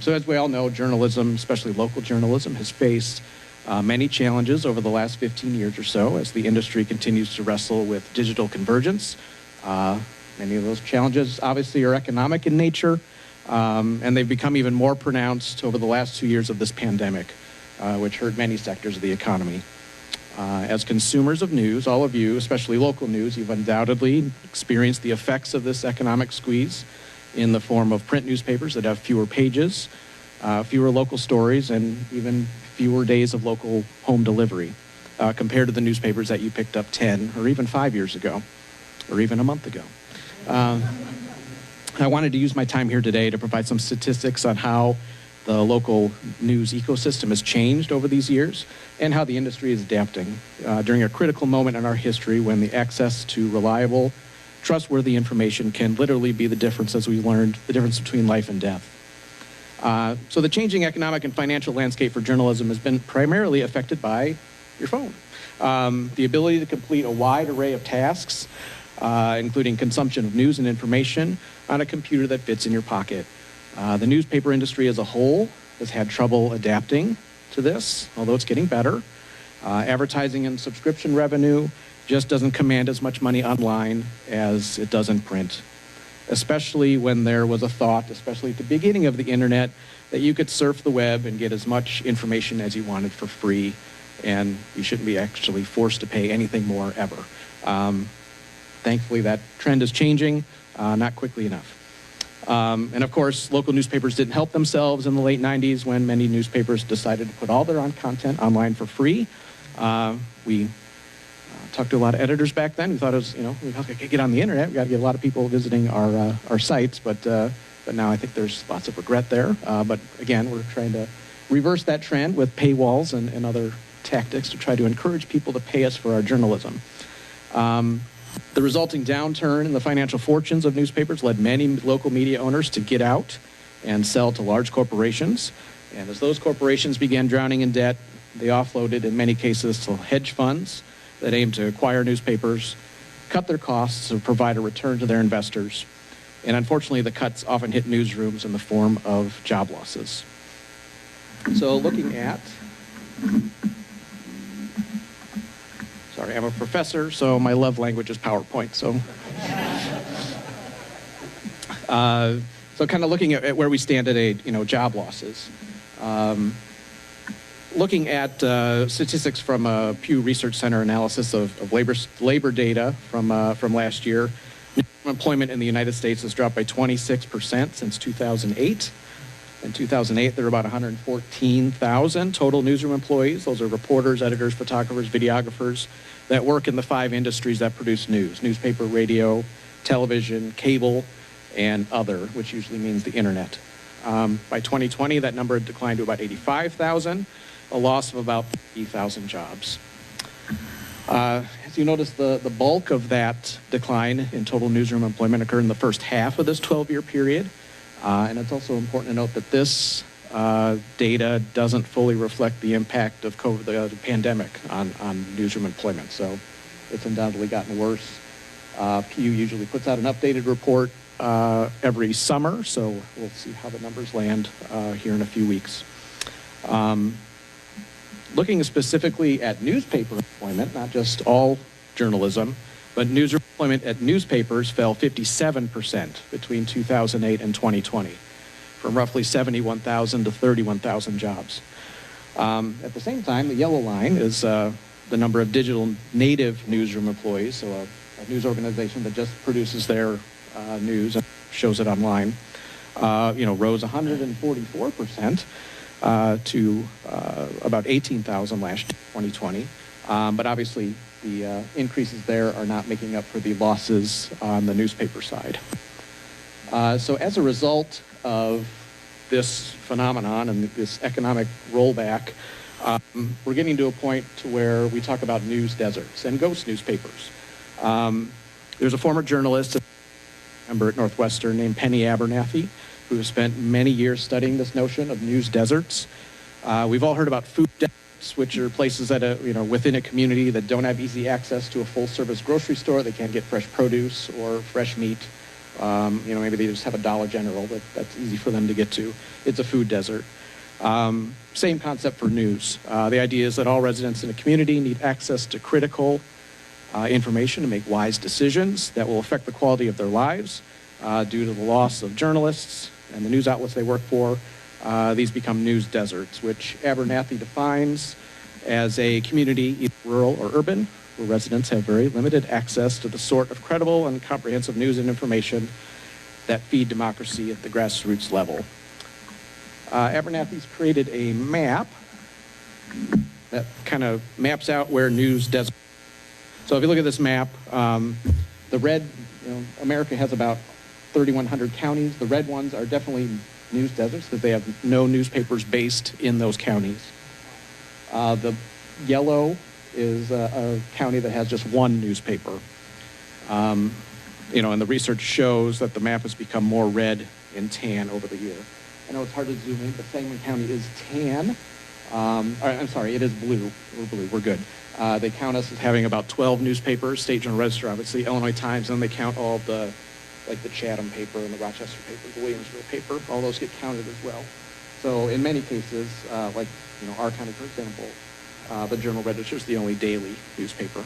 So as we all know, journalism, especially local journalism, has faced many challenges over the last 15 years or so as the industry continues to wrestle with digital convergence. Many of those challenges obviously are economic in nature, and they've become even more pronounced over the last 2 years of this pandemic, which hurt many sectors of the economy. As consumers of news, all of you, especially local news, you've undoubtedly experienced the effects of this economic squeeze in the form of print newspapers that have fewer pages, fewer local stories, and even fewer days of local home delivery compared to the newspapers that you picked up 10 or even 5 years ago, or even a month ago. I wanted to use my time here today to provide some statistics on how the local news ecosystem has changed over these years and how the industry is adapting during a critical moment in our history when the access to reliable, trustworthy information can literally be the difference, as we learned, the difference between life and death. So the changing economic and financial landscape for journalism has been primarily affected by your phone. The ability to complete a wide array of tasks, including consumption of news and information on a computer that fits in your pocket. The newspaper industry as a whole has had trouble adapting to this, although it's getting better. Advertising and subscription revenue just doesn't command as much money online as it does in print, especially when there was a thought, especially at the beginning of the internet, that you could surf the web and get as much information as you wanted for free, and you shouldn't be actually forced to pay anything more ever. Thankfully, that trend is changing, not quickly enough. And of course, local newspapers didn't help themselves in the late 90s when many newspapers decided to put all their own content online for free. We talked to a lot of editors back then who thought it was, we could get on the internet. We got to get a lot of people visiting our sites, but now I think there's lots of regret there. But again, we're trying to reverse that trend with paywalls and other tactics to try to encourage people to pay us for our journalism. The resulting downturn in the financial fortunes of newspapers led many local media owners to get out and sell to large corporations. And as those corporations began drowning in debt, they offloaded, in many cases, to hedge funds that aimed to acquire newspapers, cut their costs, and provide a return to their investors. And unfortunately, the cuts often hit newsrooms in the form of job losses. So looking at... Sorry, I'm a professor, so my love language is PowerPoint. So kind of looking at where we stand today, job losses. Looking at statistics from a Pew Research Center analysis of labor data from last year, employment in the United States has dropped by 26% since 2008. In 2008, there were about 114,000 total newsroom employees. Those are reporters, editors, photographers, videographers that work in the 5 industries that produce news: newspaper, radio, television, cable, and other, which usually means the internet. By 2020, that number had declined to about 85,000, a loss of about 50,000 jobs. As you notice, the bulk of that decline in total newsroom employment occurred in the first half of this 12-year period. And it's also important to note that this data doesn't fully reflect the impact of COVID, the pandemic on newsroom employment. So it's undoubtedly gotten worse. Pew usually puts out an updated report every summer, so we'll see how the numbers land here in a few weeks. Looking specifically at newspaper employment, not just all journalism, but newsroom employment at newspapers fell 57% between 2008 and 2020, from roughly 71,000 to 31,000 jobs. At the same time, the yellow line is the number of digital native newsroom employees, so a news organization that just produces their news and shows it online, rose 144% to about 18,000 last year, 2020. But obviously, the increases there are not making up for the losses on the newspaper side. So as a result of this phenomenon and this economic rollback, we're getting to a point to where we talk about news deserts and ghost newspapers. There's a former journalist, member at Northwestern, named Penny Abernathy, who has spent many years studying this notion of news deserts. We've all heard about food deserts, which are places that within a community that don't have easy access to a full-service grocery store. They can't get fresh produce or fresh meat. Maybe they just have a Dollar General that's easy for them to get to. It's a food desert. Same concept for news. The idea is that all residents in a community need access to critical information to make wise decisions that will affect the quality of their lives. Due to the loss of journalists and the news outlets they work for, these become news deserts, which Abernathy defines as a community, either rural or urban, where residents have very limited access to the sort of credible and comprehensive news and information that feed democracy at the grassroots level. Abernathy's created a map that kind of maps out where news deserts. So if you look at this map, the red, America has about 3,100 counties. The red ones are definitely news deserts because they have no newspapers based in those counties. The yellow is a county that has just one newspaper. And the research shows that the map has become more red and tan over the year. I know it's hard to zoom in, but Sangamon County is tan. I'm sorry, it is blue. We're blue, we're good. They count us as having about 12 newspapers, State Journal Register, obviously, Illinois Times, and they count all of the Chatham paper and the Rochester paper, the Williamsville paper, all those get counted as well. So in many cases, our county, for example, the Journal Register is the only daily newspaper.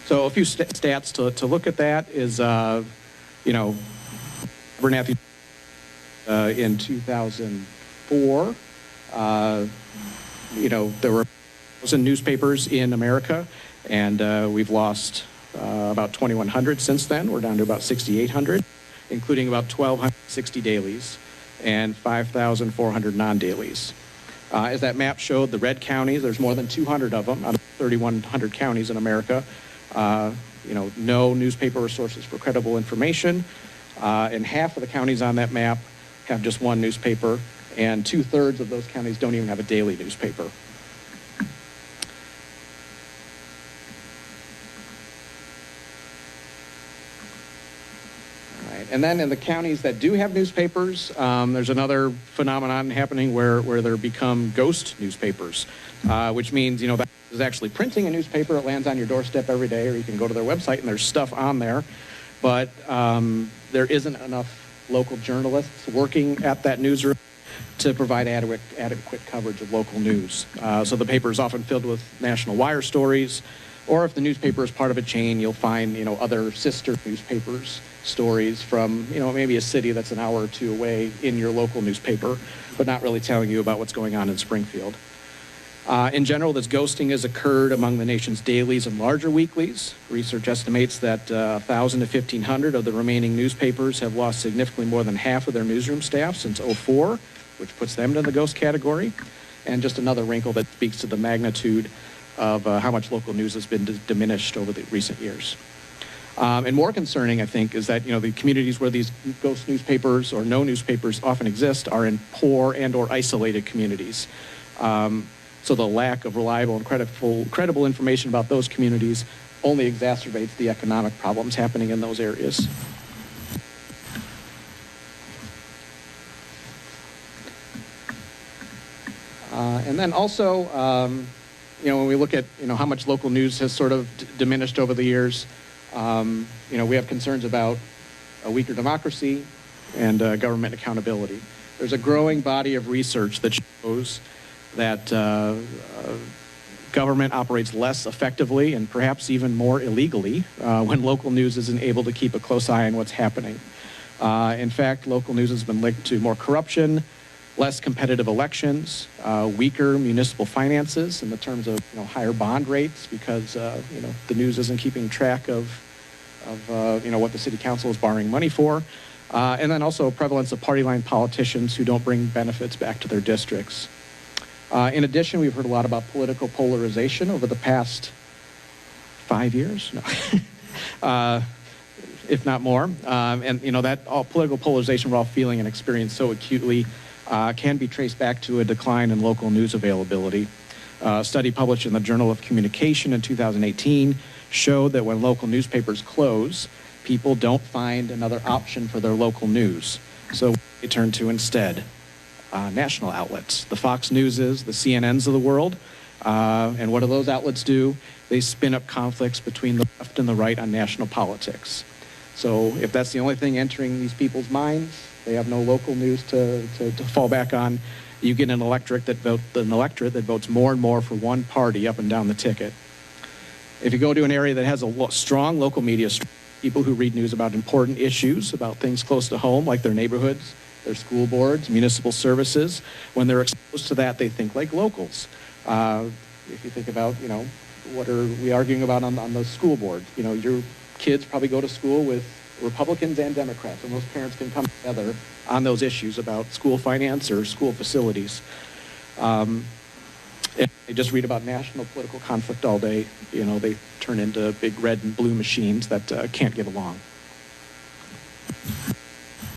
So a few stats to look at that is, Abernathy in 2004, there were 1,000 newspapers in America, and we've lost about 2,100 since then. We're down to about 6,800, including about 1,260 dailies and 5,400 non-dailies. As that map showed, the red counties, there's more than 200 of them out of 3,100 counties in America. No newspaper sources for credible information. And half of the counties on that map have just one newspaper, and 2/3 of those counties don't even have a daily newspaper. All right. And then in the counties that do have newspapers, there's another phenomenon happening where there become ghost newspapers, which means, that is actually printing a newspaper. It lands on your doorstep every day, or you can go to their website and there's stuff on there. But there isn't enough local journalists working at that newsroom to provide adequate coverage of local news. So the paper is often filled with national wire stories, or if the newspaper is part of a chain, you'll find, other sister newspapers stories from, maybe a city that's an hour or two away in your local newspaper, but not really telling you about what's going on in Springfield. In general, this ghosting has occurred among the nation's dailies and larger weeklies. Research estimates that 1,000 to 1,500 of the remaining newspapers have lost significantly more than half of their newsroom staff since 2004, which puts them in the ghost category. And just another wrinkle that speaks to the magnitude of how much local news has been diminished over the recent years. And more concerning, I think, is that the communities where these ghost newspapers or no newspapers often exist are in poor and or isolated communities. So the lack of reliable and credible information about those communities only exacerbates the economic problems happening in those areas. And then also, when we look at how much local news has sort of diminished over the years, we have concerns about a weaker democracy and government accountability. There's a growing body of research that shows that government operates less effectively and perhaps even more illegally when local news isn't able to keep a close eye on what's happening. In fact, local news has been linked to more corruption, less competitive elections, weaker municipal finances in the terms of higher bond rates because the news isn't keeping track of what the city council is borrowing money for, and then also a prevalence of party line politicians who don't bring benefits back to their districts. In addition, we've heard a lot about political polarization over the past 5 years, if not more. And that all political polarization we're all feeling and experience so acutely can be traced back to a decline in local news availability. A study published in the Journal of Communication in 2018 showed that when local newspapers close, people don't find another option for their local news. So they turn to instead national outlets, the Fox Newses, the CNNs of the world. And what do those outlets do? they spin up conflicts between the left and the right on national politics. So if that's the only thing entering these people's minds, they have no local news to fall back on, you get an electorate that votes more and more for one party up and down the ticket. If you go to an area that has a strong local media, people who read news about important issues, about things close to home, like their neighborhoods, their school boards, municipal services, when they're exposed to that, they think like locals. If you think about, what are we arguing about on the school board? Your kids probably go to school with Republicans and Democrats, and most parents can come together on those issues about school finance or school facilities. And they just read about national political conflict all day. They turn into big red and blue machines that can't get along.